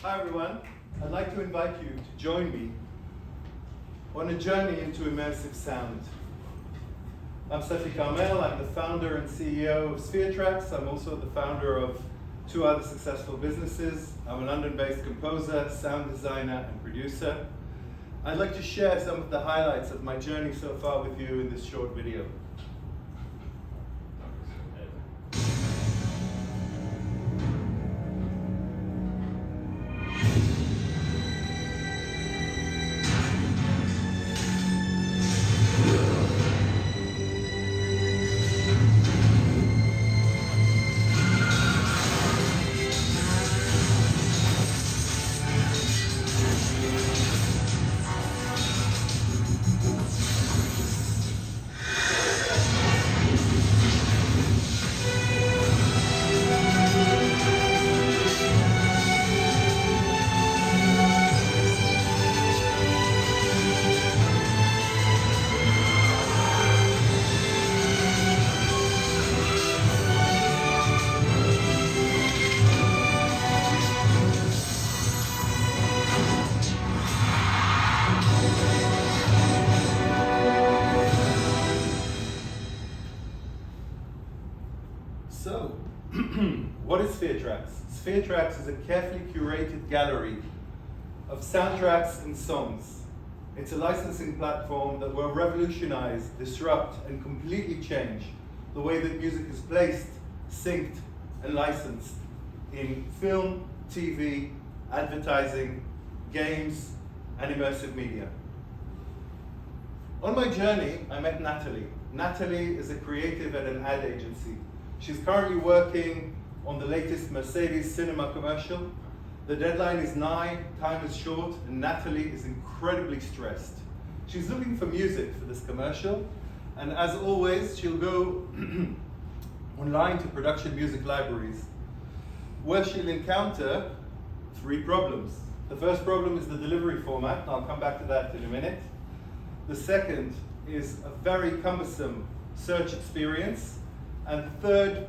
Hi everyone, I'd like to invite you to join me on a journey into immersive sound. I'm Sefi Carmel, I'm the founder and CEO of SphereTrax. I'm also the founder of two other successful businesses. I'm a London-based composer, sound designer, and producer. I'd like to share some of the highlights of my journey so far with you in this short video. So, what is SphereTrax? SphereTrax is a carefully curated gallery of soundtracks and songs. It's a licensing platform that will revolutionize, disrupt, and completely change the way that music is placed, synced, and licensed in film, TV, advertising, games, and immersive media. On my journey, I met Natalie. Natalie is a creative at an ad agency. She's currently working on the latest Mercedes cinema commercial. The deadline is nigh, time is short, and Natalie is incredibly stressed. She's looking for music for this commercial, and as always, she'll go online to production music libraries, where she'll encounter three problems. The first problem is the delivery format, and I'll come back to that in a minute. The second is a very cumbersome search experience. And third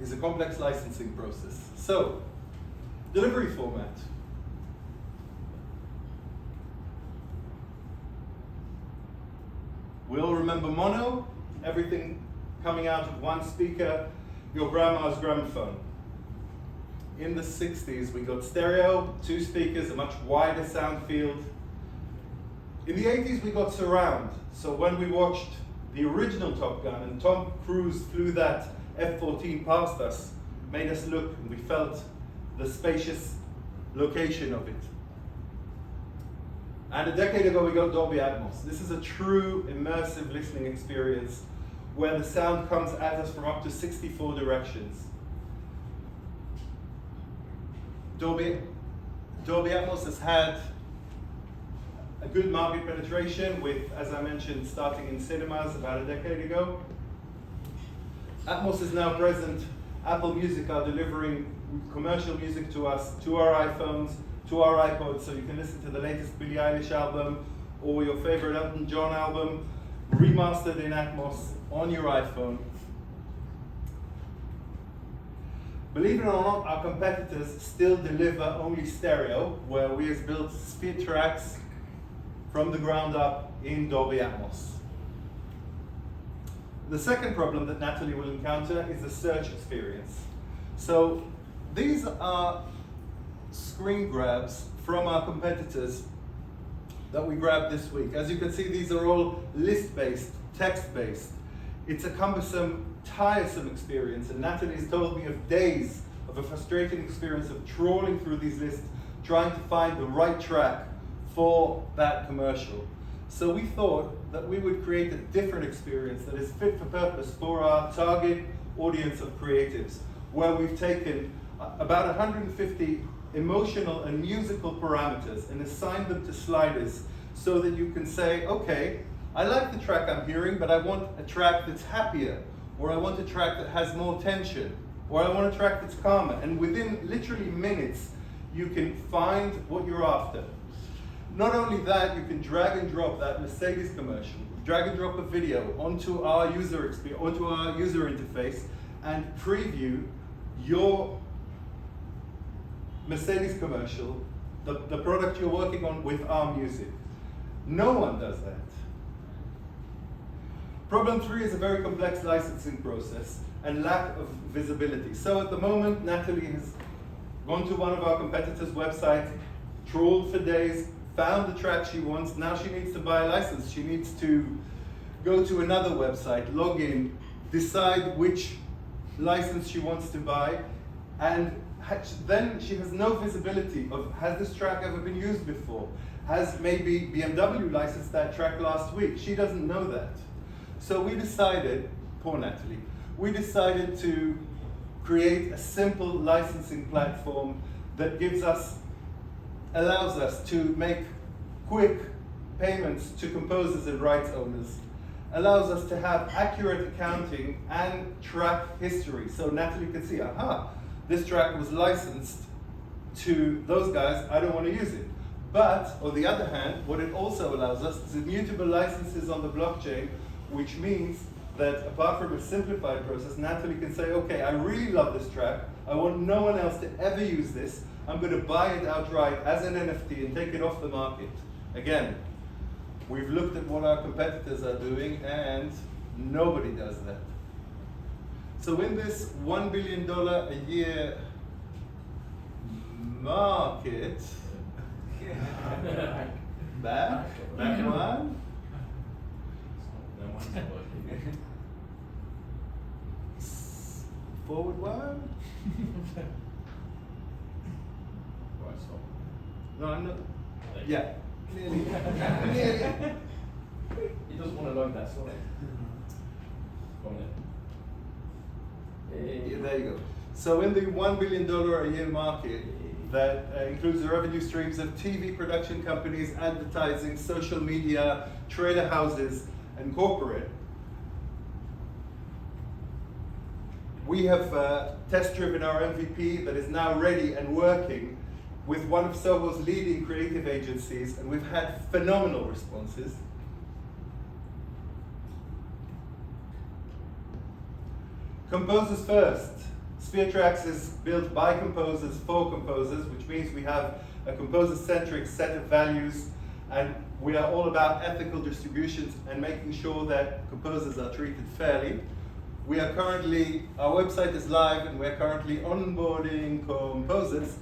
is a complex licensing process. So, delivery format. We all remember mono, everything coming out of one speaker, your grandma's gramophone. In the 60s, we got stereo, two speakers, a much wider sound field. In the 80s, we got surround. So when we watched the original Top Gun, and Tom Cruise flew that F-14 past us, made us look, and we felt the spacious location of it. And a decade ago, we got Dolby Atmos. This is a true immersive listening experience where the sound comes at us from up to 64 directions. Dolby Atmos has had a good market penetration with, as I mentioned, starting in cinemas about a decade ago. Atmos is now present. Apple Music are delivering commercial music to us, to our iPhones, to our iPods, so you can listen to the latest Billie Eilish album or your favorite Elton John album, remastered in Atmos on your iPhone. Believe it or not, our competitors still deliver only stereo, where we have built SphereTrax from the ground up in Dolby Atmos. The second problem that Natalie will encounter is the search experience. So these are screen grabs from our competitors that we grabbed this week. As you can see, these are all list-based, text-based. It's a cumbersome, tiresome experience, and Natalie's told me of days of a frustrating experience of trawling through these lists, trying to find the right track for that commercial. So we thought that we would create a different experience that is fit for purpose for our target audience of creatives, where we've taken about 150 emotional and musical parameters and assigned them to sliders so that you can say, okay, I like the track I'm hearing, but I want a track that's happier, or I want a track that has more tension, or I want a track that's calmer. And within literally minutes, you can find what you're after. Not only that, you can drag and drop that Mercedes commercial, drag and drop a video onto our user interface, and preview your Mercedes commercial, the product you're working on with our music. No one does that. Problem 3 is a very complex licensing process and lack of visibility. So at the moment, Natalie has gone to one of our competitors' websites, trawled for days, found the track she wants. Now she needs to buy a license. She needs to go to another website, log in, decide which license she wants to buy, and then she has no visibility of, has this track ever been used before? Has maybe BMW licensed that track last week? She doesn't know that. So we decided, poor Natalie, we decided to create a simple licensing platform that allows us to make quick payments to composers and rights owners, allows us to have accurate accounting and track history. So Natalie can see, aha, this track was licensed to those guys, I don't want to use it. But on the other hand, what it also allows us is immutable licenses on the blockchain, which means that apart from a simplified process, Natalie can say, okay, I really love this track, I want no one else to ever use this, I'm going to buy it outright as an NFT and take it off the market. Again, we've looked at what our competitors are doing and nobody does that. So in this $1 billion a year market, back one, forward one. No, I'm not. Yeah, clearly. He doesn't want to load that slide. Yeah, there you go. So in the $1 billion a year market, that includes the revenue streams of TV production companies, advertising, social media, trailer houses, and corporate, we have test-driven our MVP that is now ready and working with one of Soho's leading creative agencies, and we've had phenomenal responses. Composers first. SphereTrax is built by composers for composers, which means we have a composer-centric set of values, and we are all about ethical distributions and making sure that composers are treated fairly. We are currently, our website is live, and we're currently onboarding composers.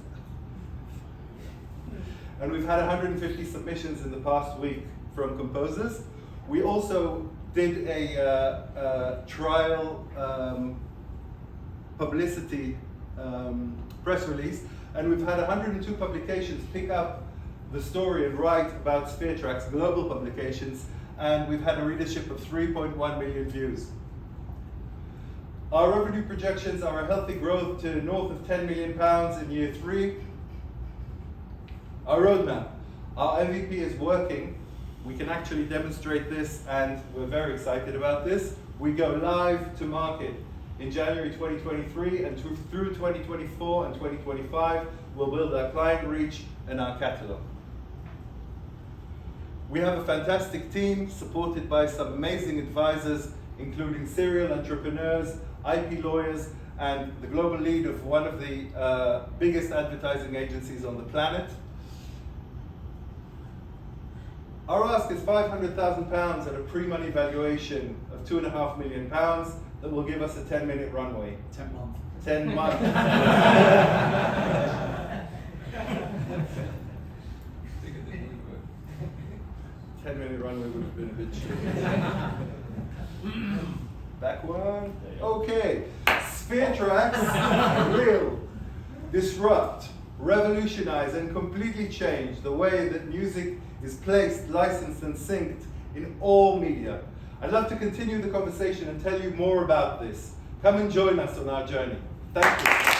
And we've had 150 submissions in the past week from composers. We also did a trial publicity press release, and we've had 102 publications pick up the story and write about SphereTrax, global publications, and we've had a readership of 3.1 million views. Our revenue projections are a healthy growth to north of £10 million in year 3. Our roadmap. Our MVP is working. We can actually demonstrate this, and we're very excited about this. We go live to market in January 2023, and through 2024 and 2025, we'll build our client reach and our catalog. We have a fantastic team supported by some amazing advisors, including serial entrepreneurs, IP lawyers, and the global lead of one of the biggest advertising agencies on the planet. Our ask is £500,000 at a pre-money valuation of £2.5 million that will give us a 10-minute runway. 10 months. 10 months. 10-minute runway would have been a bit short. Back one. Okay. SphereTrax will disrupt, revolutionize, and completely change the way that music is placed, licensed, and synced in all media. I'd love to continue the conversation and tell you more about this. Come and join us on our journey. Thank you.